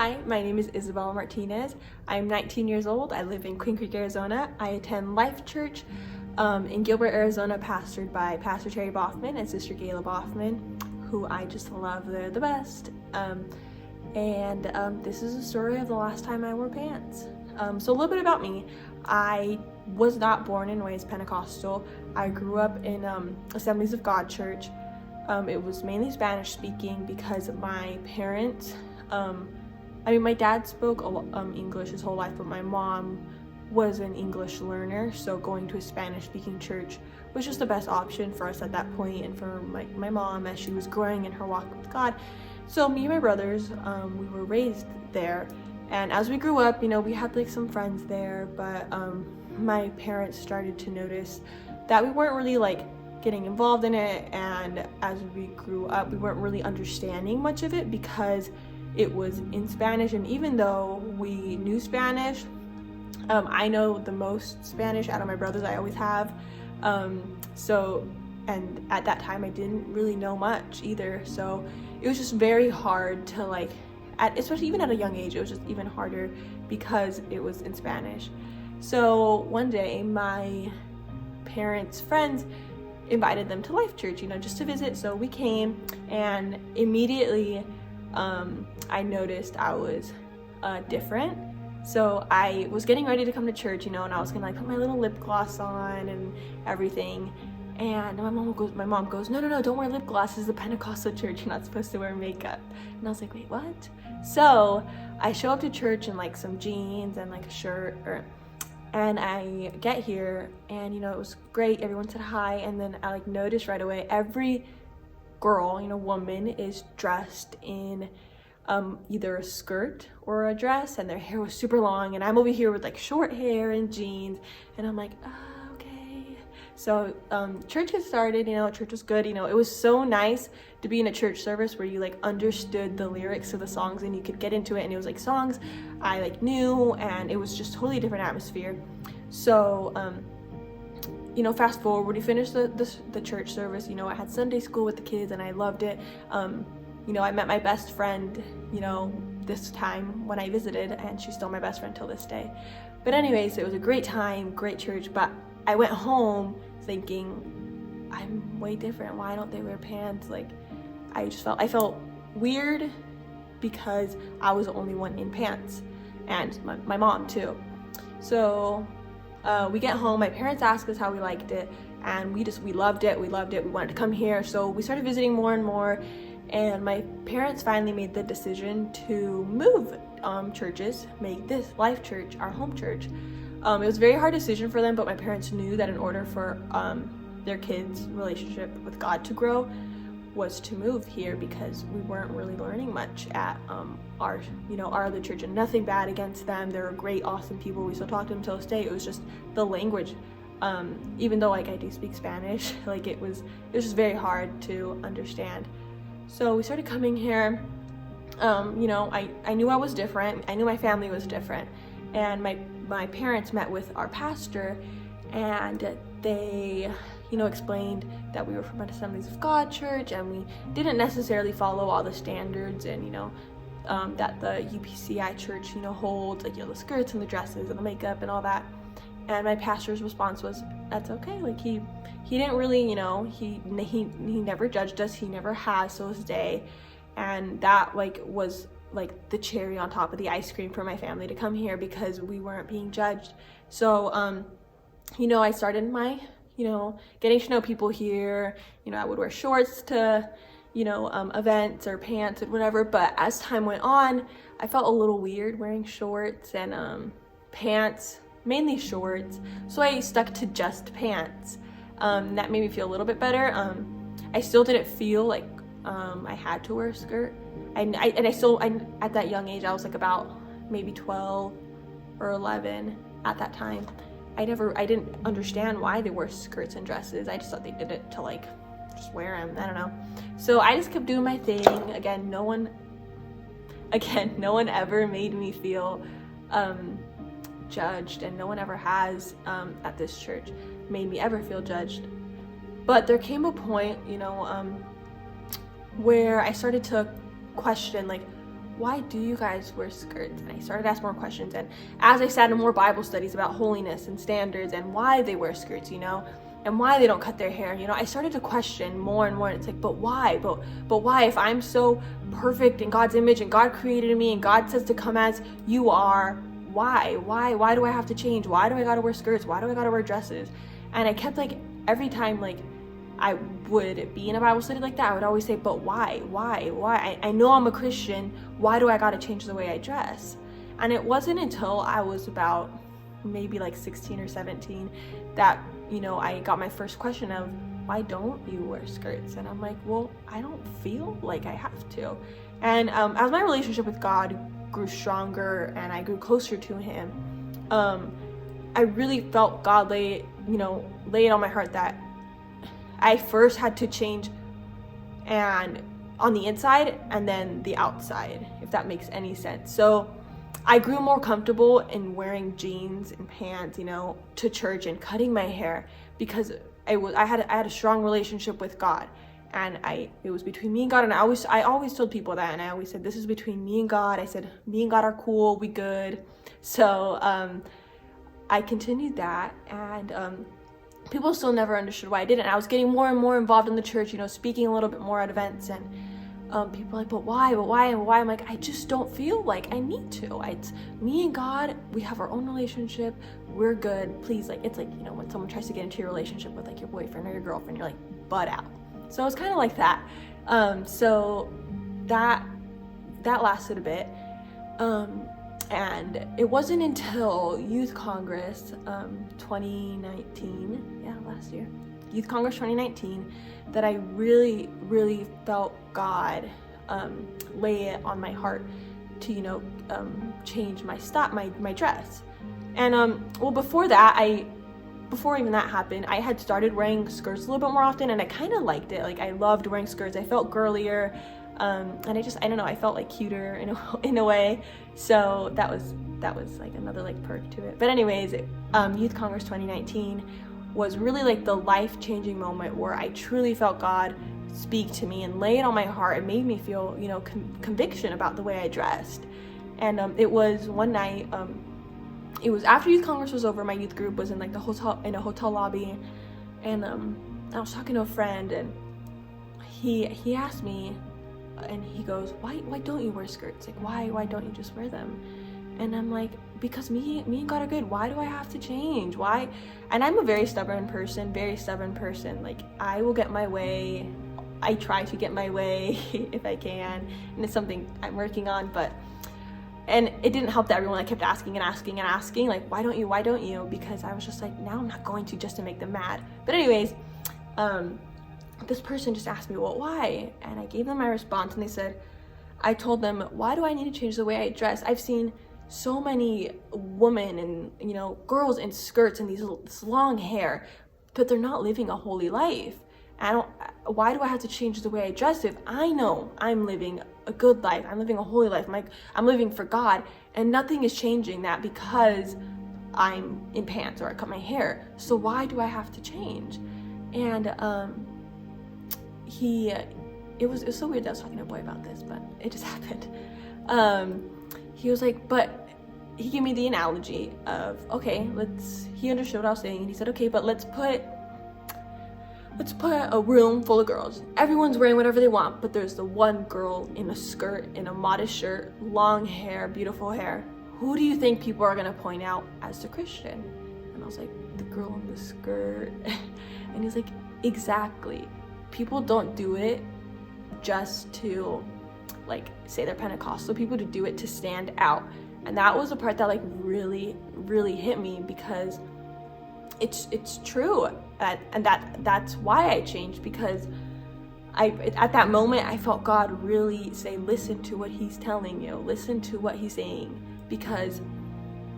Hi, my name is Isabella Martinez. I'm 19 years old. I live in Queen Creek, Arizona. I attend Life Church in Gilbert, Arizona, pastored by Pastor Terry Boffman and Sister Gayla Boffman, who I just love. They're the best. This is a story of the last time I wore pants. So a little bit about me. I was not born and raised Pentecostal. I grew up in Assemblies of God Church. It was mainly Spanish speaking because my parents, my dad spoke English his whole life, but my mom was an English learner, so going to a Spanish speaking church was just the best option for us at that point and for my mom as she was growing in her walk with God. So me and my brothers, we were raised there, and as we grew up, we had like some friends there, but my parents started to notice that we weren't really like getting involved in it, and as we grew up, we weren't really understanding much of it because it was in Spanish. And even though we knew Spanish, I know the most Spanish out of my brothers. I always have. And at that time I didn't really know much either. So it was just very hard to especially even at a young age, it was just even harder because it was in Spanish. So one day my parents' friends invited them to Life Church, just to visit. So we came, and immediately I noticed I was different. So I was getting ready to come to church, and I was gonna put my little lip gloss on and everything. And my mom goes, no, don't wear lip gloss. This is a Pentecostal church. You're not supposed to wear makeup. And I was like, wait, what? So I show up to church in some jeans and a shirt, and I get here, and it was great. Everyone said hi, and then I noticed right away every girl, woman is dressed in either a skirt or a dress, and their hair was super long, and I'm over here with short hair and jeans, and I'm like, oh, okay. So church had started. Church was good. It was so nice to be in a church service where you understood the lyrics of the songs and you could get into it, and it was songs I knew, and it was just totally different atmosphere. So fast forward, we finished the church service. I had Sunday school with the kids, and I loved it. I met my best friend, this time when I visited, and she's still my best friend till this day. But anyways, it was a great time, great church, but I went home thinking, I'm way different. Why don't they wear pants? I felt weird because I was the only one in pants, and my mom too. So we get home, my parents asked us how we liked it, and we loved it. We wanted to come here. So we started visiting more and more, and my parents finally made the decision to move churches, make this Life Church our home church. It was a very hard decision for them, but my parents knew that in order for their kids' relationship with God to grow was to move here, because we weren't really learning much at our other church. And nothing bad against them. They were great, awesome people. We still talk to them till this day. It was just the language. Even though I do speak Spanish, it was just very hard to understand. So we started coming here. I knew I was different. I knew my family was different. And my parents met with our pastor, and they explained that we were from an Assemblies of God church, and we didn't necessarily follow all the standards and that the UPCI church holds, the skirts and the dresses and the makeup and all that. And my pastor's response was, that's okay. He didn't really, he never judged us. He never has to this day. And that was the cherry on top of the ice cream for my family to come here, because we weren't being judged. So I started my getting to know people here. I would wear shorts to events or pants and whatever, but as time went on, I felt a little weird wearing shorts and pants, mainly shorts. So I stuck to just pants. That made me feel a little bit better. I still didn't feel like I had to wear a skirt. And I at that young age, I was about maybe 12 or 11 at that time. I didn't understand why they wore skirts and dresses. I just thought they did it to just wear them. I don't know. So I just kept doing my thing. Again, no one ever made me feel judged, and no one ever has at this church made me ever feel judged. But there came a point, where I started to question why do you guys wear skirts? And I started asking more questions. And as I sat in more Bible studies about holiness and standards and why they wear skirts, and why they don't cut their hair, I started to question more and more. It's like, but why? But why? If I'm so perfect in God's image and God created me and God says to come as you are, why? Why do I have to change? Why do I gotta wear skirts? Why do I gotta wear dresses? And I kept every time I would be in a Bible study like that, I would always say, but why? I know I'm a Christian. Why do I gotta change the way I dress? And it wasn't until I was about maybe 16 or 17 that, I got my first question of, why don't you wear skirts? And I'm like, well, I don't feel like I have to. And as my relationship with God grew stronger and I grew closer to him, I really felt God lay it on my heart that I first had to change and on the inside and then the outside, if that makes any sense. So I grew more comfortable in wearing jeans and pants, to church and cutting my hair because I had a strong relationship with God, and it was between me and God. And I always told people that, and I always said, this is between me and God. I said, me and God are cool, we good. So I continued that, and people still never understood why I did it. And I was getting more and more involved in the church, speaking a little bit more at events, and people are like, but why? I'm like, I just don't feel like I need to. It's me and God, we have our own relationship, we're good. Please, it's when someone tries to get into your relationship with your boyfriend or your girlfriend, you're like, butt out. So it's kind of like that. So that lasted a bit. And it wasn't until Youth Congress 2019, last year, Youth Congress 2019, that I really, really felt God lay it on my heart to, change my dress. And before even that happened, I had started wearing skirts a little bit more often, and I kind of liked it. I loved wearing skirts. I felt girlier, and I don't know, I felt cuter in a way. So that was another perk to it. But anyways, Youth Congress 2019 was really the life-changing moment where I truly felt God speak to me and lay it on my heart. It made me feel, conviction about the way I dressed. And it was one night, it was after Youth Congress was over. My youth group was in a hotel lobby, and I was talking to a friend, and he asked me, and he goes, why don't you wear skirts? Why don't you just wear them? And I'm like, because me and God are good. Why do I have to change? Why? And I'm a very stubborn person. I will get my way. I try to get my way if I can, and it's something I'm working on. And it didn't help that everyone kept asking, why don't you? Because I was just now I'm not going to, just to make them mad. But anyways, this person just asked me, well, why? And I gave them my response, and I told them, why do I need to change the way I dress? I've seen so many women and girls in skirts and this long hair, but they're not living a holy life. Why do I have to change the way I dress if I know I'm living a good life? I'm living a holy life. I'm living for God, and nothing is changing that because I'm in pants or I cut my hair. So why do I have to change? And it was so weird that I was talking to a boy about this, but it just happened. He was like, but he gave me the analogy of, okay, he understood what I was saying, and he said, okay, but let's put a room full of girls. Everyone's wearing whatever they want, but there's the one girl in a skirt, in a modest shirt, long hair, beautiful hair. Who do you think people are gonna point out as the Christian? And I was like, the girl in the skirt. And he's like, exactly. People don't do it just to say they're Pentecostal. People to do it to stand out. And that was the part that really, really hit me, because it's true. And that's why I changed, because at that moment I felt God really say, listen to what he's telling you, listen to what he's saying, because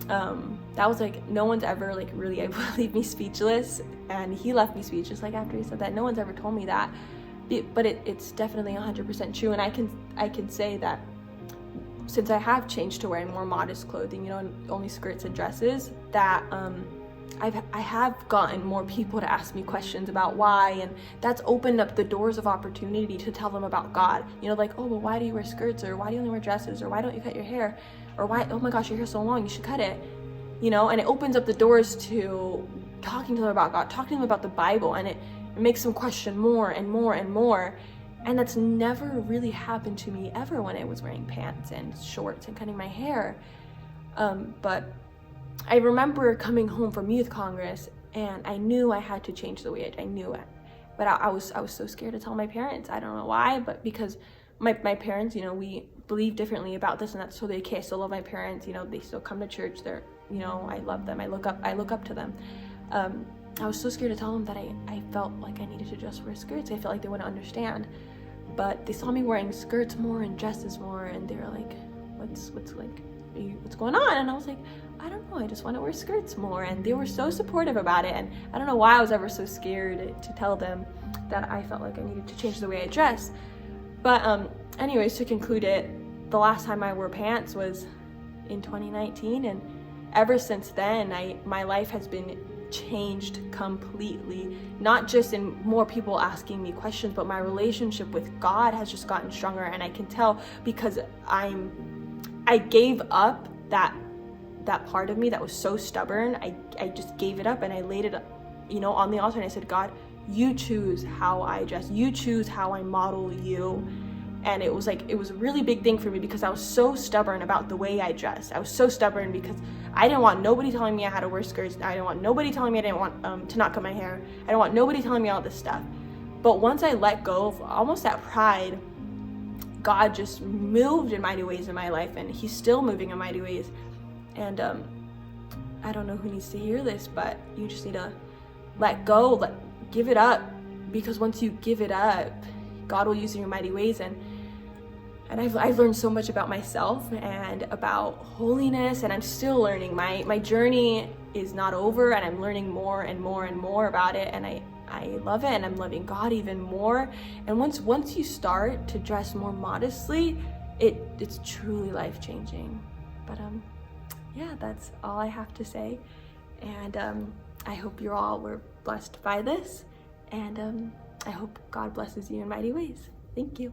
that was no one's ever really able to leave me speechless, and he left me speechless after he said that. No one's ever told me that, but it's definitely 100% true. And I can say that since I have changed to wearing more modest clothing, and only skirts and dresses, that I have gotten more people to ask me questions about why, and that's opened up the doors of opportunity to tell them about God. You know, like, oh, well, why do you wear skirts, or why do you only wear dresses, or why don't you cut your hair, or why, oh my gosh, your hair's so long, you should cut it. You know, and it opens up the doors to talking to them about God, talking to them about the Bible, and it makes them question more and more and more. And that's never really happened to me ever when I was wearing pants and shorts and cutting my hair. But I remember coming home from youth congress, and I knew I had to change the way I knew it. But I was so scared to tell my parents. I don't know why, but because my parents, you know, we believe differently about this, and that's totally okay. I still love my parents. You know, they still come to church. They're, you know, I love them. I look up to them. I was so scared to tell them that I felt like I needed to just wear skirts. I felt like they wouldn't understand. But they saw me wearing skirts more and dresses more, and they were like, what's going on? And I was like, I don't know, I just want to wear skirts more. And they were so supportive about it. And I don't know why I was ever so scared to tell them that I felt like I needed to change the way I dress. But anyways, to conclude it, the last time I wore pants was in 2019, and ever since then, my life has been changed completely. Not just in more people asking me questions, but my relationship with God has just gotten stronger. And I can tell because I gave up that part of me that was so stubborn. I just gave it up, and I laid it, you know, on the altar, and I said, God, you choose how I dress, you choose how I model you. And it was a really big thing for me, because I was so stubborn about the way I dressed. I was so stubborn because I didn't want nobody telling me I had to wear skirts. I didn't want nobody telling me I didn't want to not cut my hair. I didn't want nobody telling me all this stuff. But once I let go of almost that pride, God just moved in mighty ways in my life, and he's still moving in mighty ways. And I don't know who needs to hear this, but you just need to let go, give it up, because once you give it up, God will use you in mighty ways. And I've learned so much about myself and about holiness, and I'm still learning. My journey is not over, and I'm learning more and more and more about it, and I love it, and I'm loving God even more. And once you start to dress more modestly, it's truly life-changing. But yeah, that's all I have to say. And I hope you all were blessed by this, and I hope God blesses you in mighty ways. Thank you.